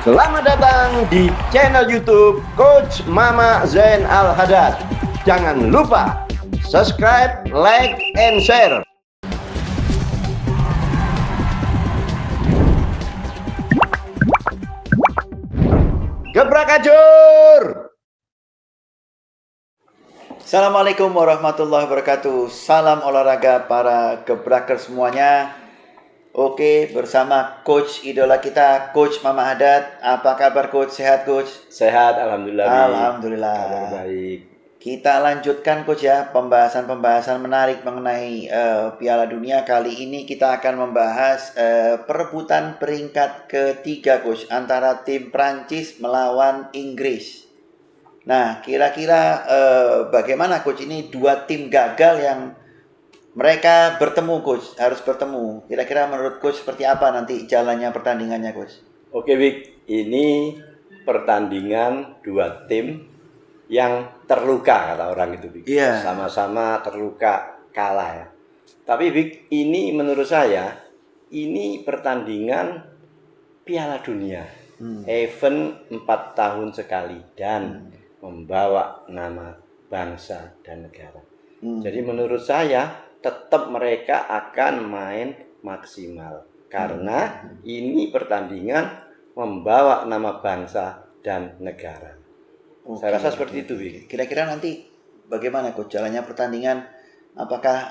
Selamat datang di channel YouTube Coach Mama Zain Al Haddad. Jangan lupa subscribe, like, and share. Gebrak ajur! Assalamualaikum warahmatullahi wabarakatuh. Salam olahraga para gebraker semuanya. Oke, bersama coach idola kita, Coach Mama Haddad. Apa kabar coach? Sehat coach? Sehat, alhamdulillah. Alhamdulillah. Kabar baik. Kita lanjutkan coach ya, pembahasan menarik mengenai Piala Dunia. Kali ini kita akan membahas perebutan peringkat ketiga coach, antara tim Prancis melawan Inggris. Nah, kira-kira bagaimana coach, ini dua tim gagal yang mereka bertemu coach, harus bertemu. Kira-kira menurut coach seperti apa nanti jalannya pertandingannya coach? Oke, Wik. Ini pertandingan dua tim yang terluka, kata orang itu, Wik. Iya. Sama-sama terluka, kalah ya. Tapi Wik, ini menurut saya ini pertandingan Piala Dunia. Event 4 tahun sekali dan membawa nama bangsa dan negara. Jadi menurut saya tetap mereka akan main maksimal karena ini pertandingan membawa nama bangsa dan negara. Saya rasa seperti itu, Wik. Kira-kira nanti bagaimana coach jalannya pertandingan? Apakah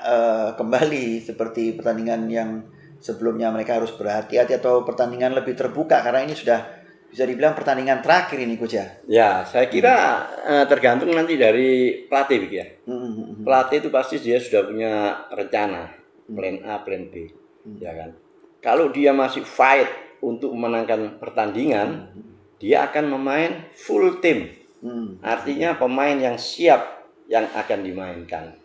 kembali seperti pertandingan yang sebelumnya mereka harus berhati-hati, atau pertandingan lebih terbuka karena ini sudah bisa dibilang pertandingan terakhir ini coach ya? Ya, saya kira tergantung nanti dari pelatih, Wik, ya. Pelatih itu pasti dia sudah punya rencana, plan A, plan B, ya kan. Kalau dia masih fight untuk memenangkan pertandingan, dia akan memain full team. Artinya pemain yang siap yang akan dimainkan.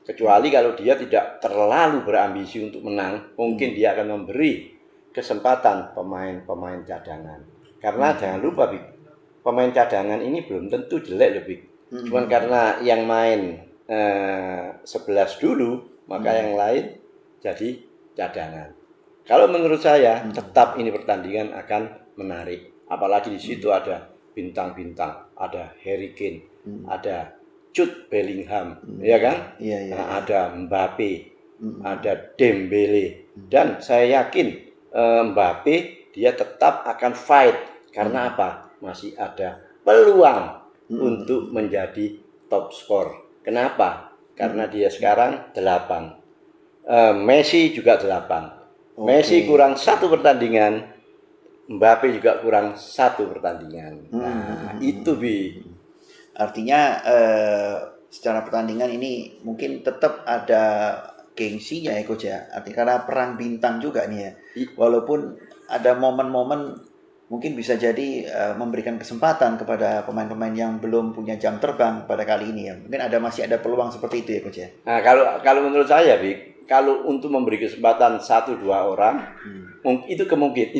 Kecuali kalau dia tidak terlalu berambisi untuk menang, mungkin dia akan memberi kesempatan pemain-pemain cadangan. Karena jangan lupa, Bik, pemain cadangan ini belum tentu jelek loh, Bik. Cuman karena yang main 11 dulu, maka yang lain jadi cadangan. Kalau menurut saya tetap ini pertandingan akan menarik. Apalagi di situ ada bintang-bintang, ada Harry Kane, ada Jude Bellingham, ya kan? Iya. Ada Mbappe, ada Dembele, dan saya yakin Mbappe dia tetap akan fight. Karena apa? Masih ada peluang untuk menjadi top skor. Kenapa? Karena dia sekarang 8. Messi juga 8. Messi kurang 1 pertandingan, Mbappe juga kurang 1 pertandingan. Nah, itu, Bi. Artinya secara pertandingan ini mungkin tetap ada gengsinya ya coach ya. Artinya karena perang bintang juga nih ya. Walaupun ada momen-momen mungkin bisa jadi memberikan kesempatan kepada pemain-pemain yang belum punya jam terbang pada kali ini ya. Mungkin masih ada peluang seperti itu ya coach ya. Nah, kalau menurut saya, Bik, kalau untuk memberi kesempatan 1-2 orang, itu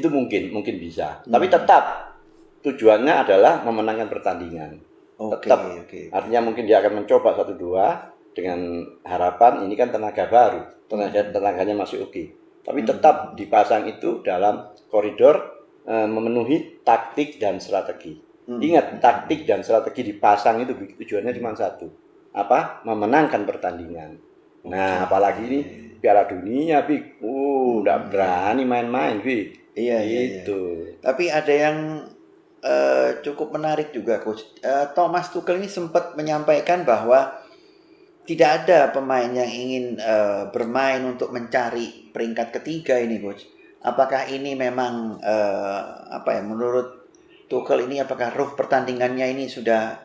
mungkin bisa. Tapi tetap tujuannya adalah memenangkan pertandingan. Tetap. Artinya mungkin dia akan mencoba 1-2 dengan harapan ini kan tenaga baru, tenaganya masih oke. Tapi tetap dipasang itu dalam koridor memenuhi taktik dan strategi. Ingat, taktik dan strategi dipasang itu tujuannya cuma satu. Apa? Memenangkan pertandingan. Nah, apalagi ini Piala Dunia, Bik. Udah berani main-main, Bik. Iya. Tapi ada yang cukup menarik juga coach. Thomas Tuchel ini sempat menyampaikan bahwa tidak ada pemain yang ingin bermain untuk mencari peringkat ketiga ini coach. Apakah ini memang menurut Tuchel ini, apakah ruh pertandingannya ini sudah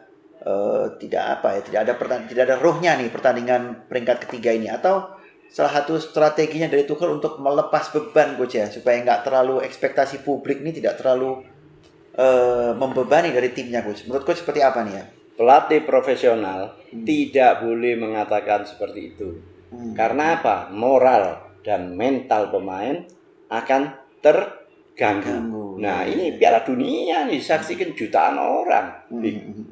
tidak ada ruhnya nih pertandingan peringkat ketiga ini, atau salah satu strateginya dari Tuchel untuk melepas beban coach ya, supaya nggak terlalu ekspektasi publik ini tidak terlalu membebani dari timnya coach. Menurut coach seperti apa nih ya? Pelatih profesional tidak boleh mengatakan seperti itu. Karena apa? Moral dan mental pemain akan terganggu. Nah, ini Piala Dunia nih, disaksikan jutaan orang.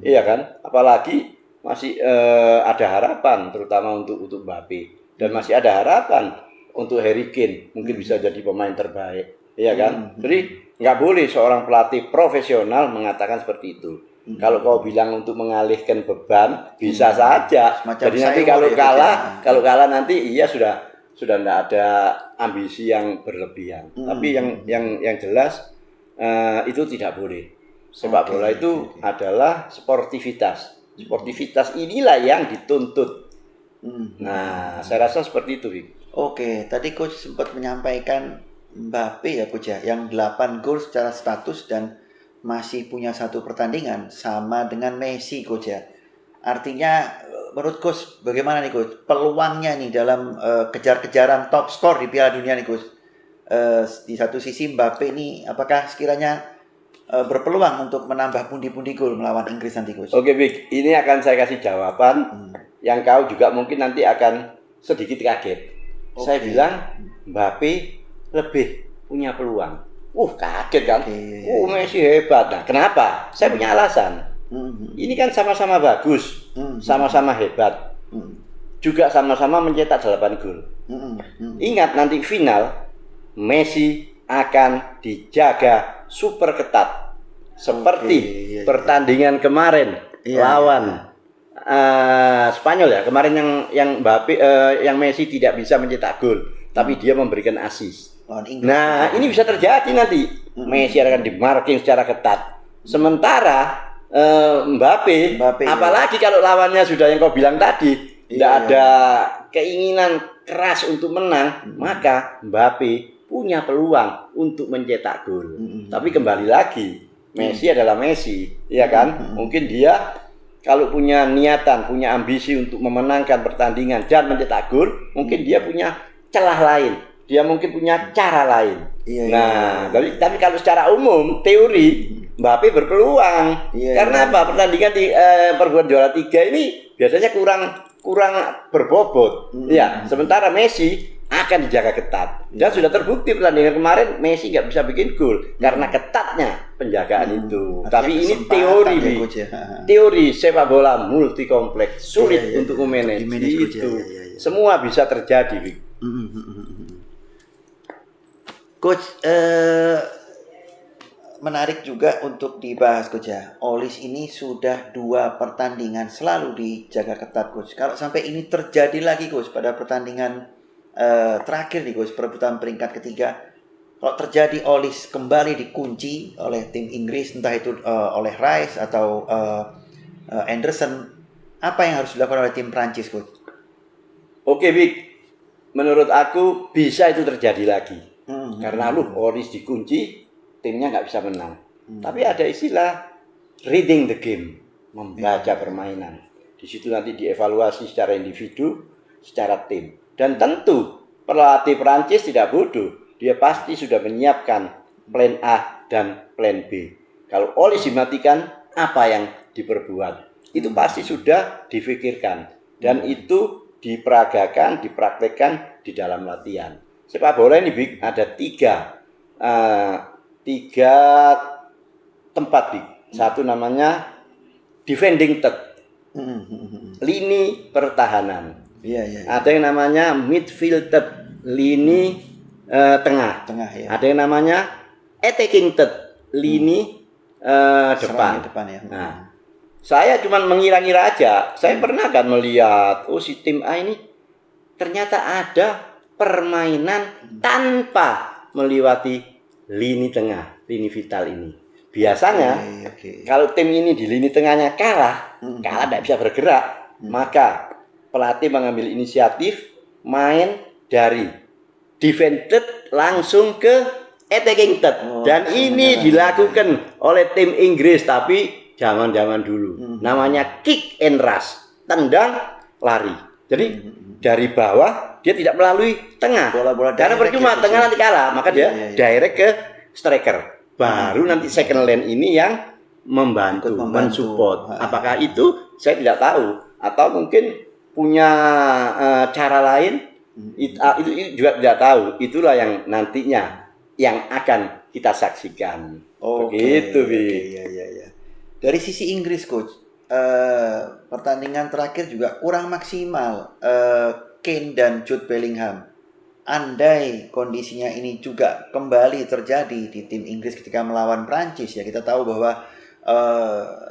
Iya kan? Apalagi masih ada harapan terutama untuk Mbappe, dan masih ada harapan untuk Harry Kane, mungkin bisa jadi pemain terbaik. Iya kan? Jadi nggak boleh seorang pelatih profesional mengatakan seperti itu. Kalau kau bilang untuk mengalihkan beban, bisa saja. Semacam Jadi nanti sayur kalau ya, kalah, Coach, ya. kalau kalah nanti iya sudah tidak ada ambisi yang berlebihan. Tapi yang jelas itu tidak boleh. Sepak bola itu adalah sportivitas. Sportivitas inilah yang dituntut. Nah, saya rasa seperti itu, Bik. Oke, tadi coach sempat menyampaikan Mbappe ya coach ya, yang 8 gol secara status dan masih punya satu pertandingan sama dengan Messi coach ya. Artinya menurut coach bagaimana nih coach peluangnya nih dalam kejar-kejaran top skor di Piala Dunia nih coach. Di satu sisi Mbappe ini apakah sekiranya berpeluang untuk menambah pundi-pundi gol melawan Inggris nanti coach? Oke, Bik. Ini akan saya kasih jawaban yang kau juga mungkin nanti akan sedikit kaget. Saya bilang Mbappe lebih punya peluang. Kaget kan? Messi hebat. Nah, kenapa? Saya punya alasan. Ini kan sama-sama bagus, sama-sama hebat, juga sama-sama mencetak 8 gol. Ingat nanti final Messi akan dijaga super ketat seperti pertandingan kemarin lawan Spanyol ya. Kemarin yang Mbappe yang Messi tidak bisa mencetak gol, tapi dia memberikan assist. Nah, ini bisa terjadi nanti. Messi akan di-marking secara ketat. Sementara Mbappe, apalagi kalau lawannya sudah yang kau bilang tadi, tidak ada keinginan keras untuk menang, maka Mbappe punya peluang untuk mencetak gol. Tapi kembali lagi, Messi adalah Messi, ya kan? Mungkin dia kalau punya niatan, punya ambisi untuk memenangkan pertandingan dan mencetak gol, mungkin dia punya celah lain. Dia mungkin punya cara lain. Tapi kalau secara umum, teori Mbappe berpeluang. Karena apa? Pertandingan di perguruan juara 3 ini biasanya kurang berbobot. Ya, sementara Messi akan dijaga ketat. Dan sudah terbukti pertandingan kemarin Messi nggak bisa bikin gol karena ketatnya penjagaan itu. Tapi ini teori, teori sepak bola multi kompleks, sulit untuk memanage itu. Semua bisa terjadi, Coach, menarik juga untuk dibahas coach ya. Olise ini sudah 2 pertandingan selalu dijaga ketat coach. Kalau sampai ini terjadi lagi coach pada pertandingan terakhir nih coach, perebutan peringkat ketiga, kalau terjadi Olise kembali dikunci oleh tim Inggris, entah itu oleh Rice atau Anderson, apa yang harus dilakukan oleh tim Prancis coach? Oke, Bik. Menurut aku bisa itu terjadi lagi. Karena Olise dikunci, timnya nggak bisa menang. Tapi ada istilah reading the game, membaca permainan. Di situ nanti dievaluasi secara individu, secara tim. Dan tentu pelatih Prancis tidak bodoh. Dia pasti sudah menyiapkan plan A dan plan B. Kalau Olise dimatikan, apa yang diperbuat? Itu pasti sudah difikirkan. Dan itu diperagakan, dipraktekkan di dalam latihan. Sepak bola ini ada 3 tempat, Bik. Satu namanya defending third, lini pertahanan. Ada yang namanya midfield third, lini tengah. Ada yang namanya attacking third, lini depan. Nah, saya cuma mengira-ngira aja. Saya pernah kan melihat, si tim A ini ternyata ada permainan tanpa melewati lini tengah, lini vital ini. Biasanya kalau tim ini di lini tengahnya kalah tidak bisa bergerak, maka pelatih mengambil inisiatif main dari defended langsung ke attacking third. Dan ini dilakukan oleh tim Inggris, tapi zaman-zaman dulu. Namanya kick and rush, tendang lari. Jadi dari bawah dia tidak melalui tengah. Karena percuma tengah nanti kalah, maka dia direct ke striker. Baru nanti second line ini yang membantu, mensupport. Apakah itu saya tidak tahu, atau mungkin punya cara lain, itu juga tidak tahu. Itulah yang nantinya yang akan kita saksikan. Begitu, Bi. Dari sisi Inggris coach, pertandingan terakhir juga kurang maksimal. Kane dan Jude Bellingham, andai kondisinya ini juga kembali terjadi di tim Inggris ketika melawan Prancis ya, kita tahu bahwa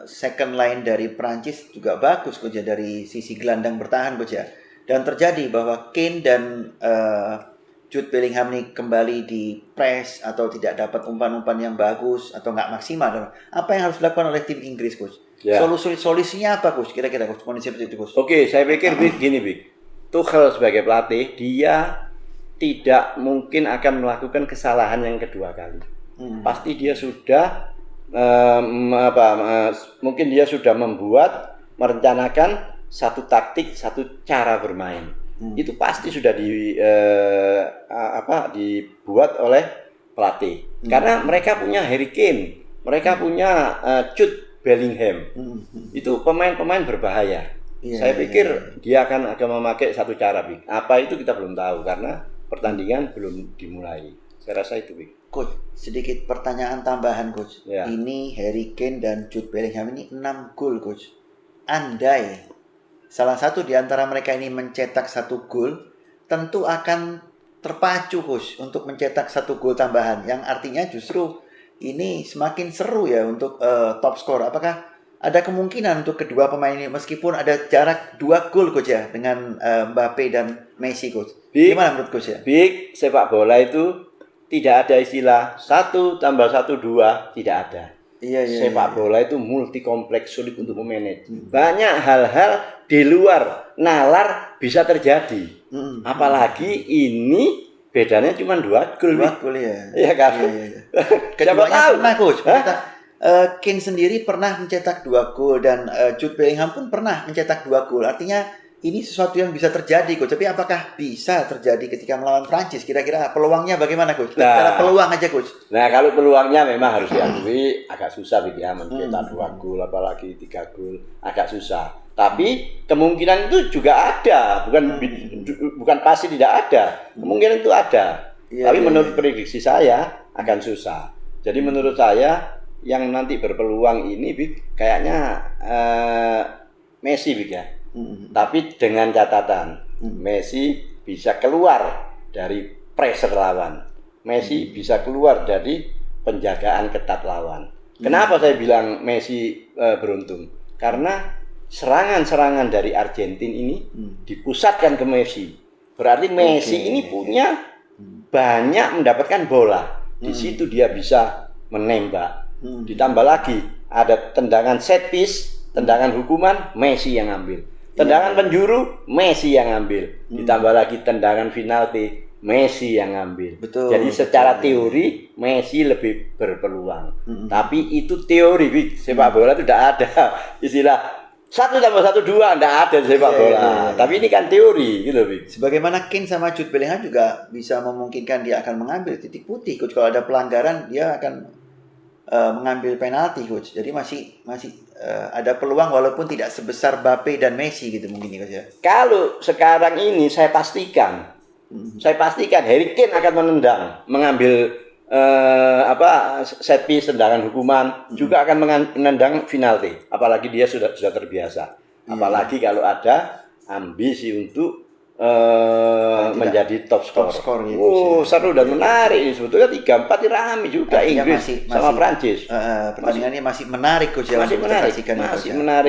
second line dari Prancis juga bagus coach ya, dari sisi gelandang bertahan coach ya, dan terjadi bahwa Kane dan Jude Bellingham ini kembali di press atau tidak dapat umpan-umpan yang bagus atau nggak maksimal. Apa yang harus dilakukan oleh tim Inggris coach? Ya. Solusinya apa coach? Kira-kira coach, kondisi seperti itu coach? Oke, saya pikir gini Big. Tuchel sebagai pelatih, dia tidak mungkin akan melakukan kesalahan yang kedua kali. Pasti dia sudah mungkin dia sudah merencanakan satu taktik, satu cara bermain. Itu pasti sudah dibuat oleh pelatih. Karena mereka punya Harry Kane, mereka punya Jude Bellingham. Itu pemain-pemain berbahaya. Saya pikir dia akan memakai satu cara, Big. Apa itu kita belum tahu karena pertandingan belum dimulai. Saya rasa itu, Big. Coach, sedikit pertanyaan tambahan coach. Ya. Ini Harry Kane dan Jude Bellingham ini 6 gol coach. Andai salah satu di antara mereka ini mencetak 1 gol, tentu akan terpacu coach untuk mencetak 1 gol tambahan, yang artinya justru ini semakin seru ya untuk top skor. Apakah ada kemungkinan untuk kedua pemain ini meskipun ada jarak 2 gol coach ya dengan Mbappe dan Messi coach? Gimana menurut coach ya? Big, sepak bola itu tidak ada istilah 1 + 1 2, tidak ada. Sepak bola itu multi kompleks, sulit untuk memanage. Banyak hal-hal di luar nalar bisa terjadi. Apalagi ini bedanya cuma 2 gol. 2 gol ya. Iya kan? Siapa tahu pernah coach. Kane sendiri pernah mencetak 2 gol dan Jude Bellingham pun pernah mencetak 2 gol. Artinya ini sesuatu yang bisa terjadi coach. Tapi apakah bisa terjadi ketika melawan Prancis? Kira-kira peluangnya bagaimana coach? Secara peluang aja coach. Nah, kalau peluangnya memang harus diakui agak susah ya mencetak 2 gol apalagi 3 gol, agak susah. Tapi kemungkinan itu juga ada, bukan pasti tidak ada. Kemungkinan itu ada. Tapi menurut prediksi saya akan susah. Jadi menurut saya yang nanti berpeluang ini kayaknya Messi ya. Tapi dengan catatan Messi bisa keluar dari pressure lawan. Messi bisa keluar dari penjagaan ketat lawan. Kenapa saya bilang Messi beruntung? Karena serangan-serangan dari Argentina ini dipusatkan ke Messi. Berarti Messi ini punya banyak mendapatkan bola. Di situ dia bisa menembak. Ditambah lagi ada tendangan set piece, tendangan hukuman, Messi yang ambil. Tendangan penjuru, Messi yang ambil. Ditambah lagi tendangan penalti, Messi yang ambil. Jadi secara teori Messi lebih berpeluang. Tapi itu teori, sepak bola itu tidak ada istilah 1 + 1 2, tidak ada sepak bola. Tapi ini kan teori gitu, Sebagaimana Kane sama Jude Bellingham juga bisa memungkinkan dia akan mengambil titik putih, coach. Kalau ada pelanggaran dia akan mengambil penalti coach. Jadi masih ada peluang walaupun tidak sebesar Mbappe dan Messi gitu mungkin coach ya. Kalau sekarang ini saya pastikan Harry Kane akan mengambil set piece, tendangan hukuman, juga akan menendang penalti. Apalagi dia sudah terbiasa. Apalagi kalau ada ambisi untuk menjadi top skor. Seru dan menarik. Sebetulnya 3-4 rame juga Inggris sama Prancis. Pertandingan ini masih menarik coach ya. Masih menarik,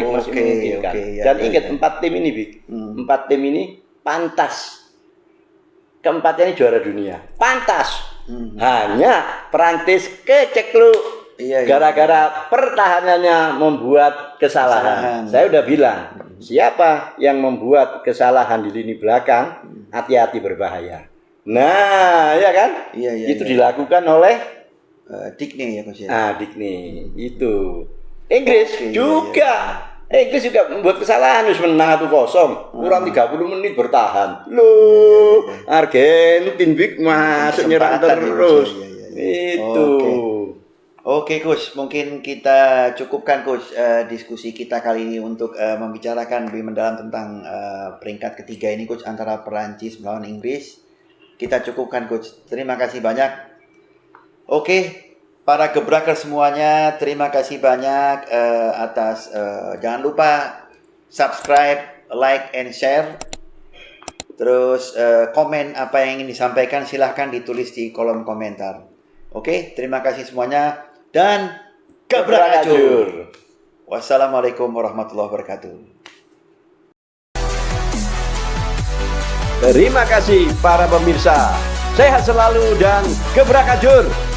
masih memungkinkan. Dan ingat 4 tim ini, 4 tim ini pantas. Keempatnya ini juara dunia. Pantas. Hanya Prancis kecekluk. Gara-gara pertahanannya membuat kesalahan. Saya udah bilang, siapa yang membuat kesalahan di lini belakang, hati-hati berbahaya. Nah, ya kan? Itu dilakukan oleh Digne ya coach ya. Digne itu. Inggris juga. Inggris juga membuat kesalahan, harus menang 1-0. Kurang 30 menit bertahan. Loh, Argentina masuk nyerang terus. Itu. Oke coach, mungkin kita cukupkan coach diskusi kita kali ini untuk membicarakan lebih mendalam tentang peringkat ketiga ini coach, antara Perancis melawan Inggris. Kita cukupkan coach. Terima kasih banyak. Oke, para gebraker semuanya, terima kasih banyak atas jangan lupa subscribe, like and share. Terus komen apa yang ingin disampaikan silahkan ditulis di kolom komentar. Oke, terima kasih semuanya dan gebrakajur. Wassalamualaikum warahmatullahi wabarakatuh. Terima kasih para pemirsa. Sehat selalu dan gebrakajur.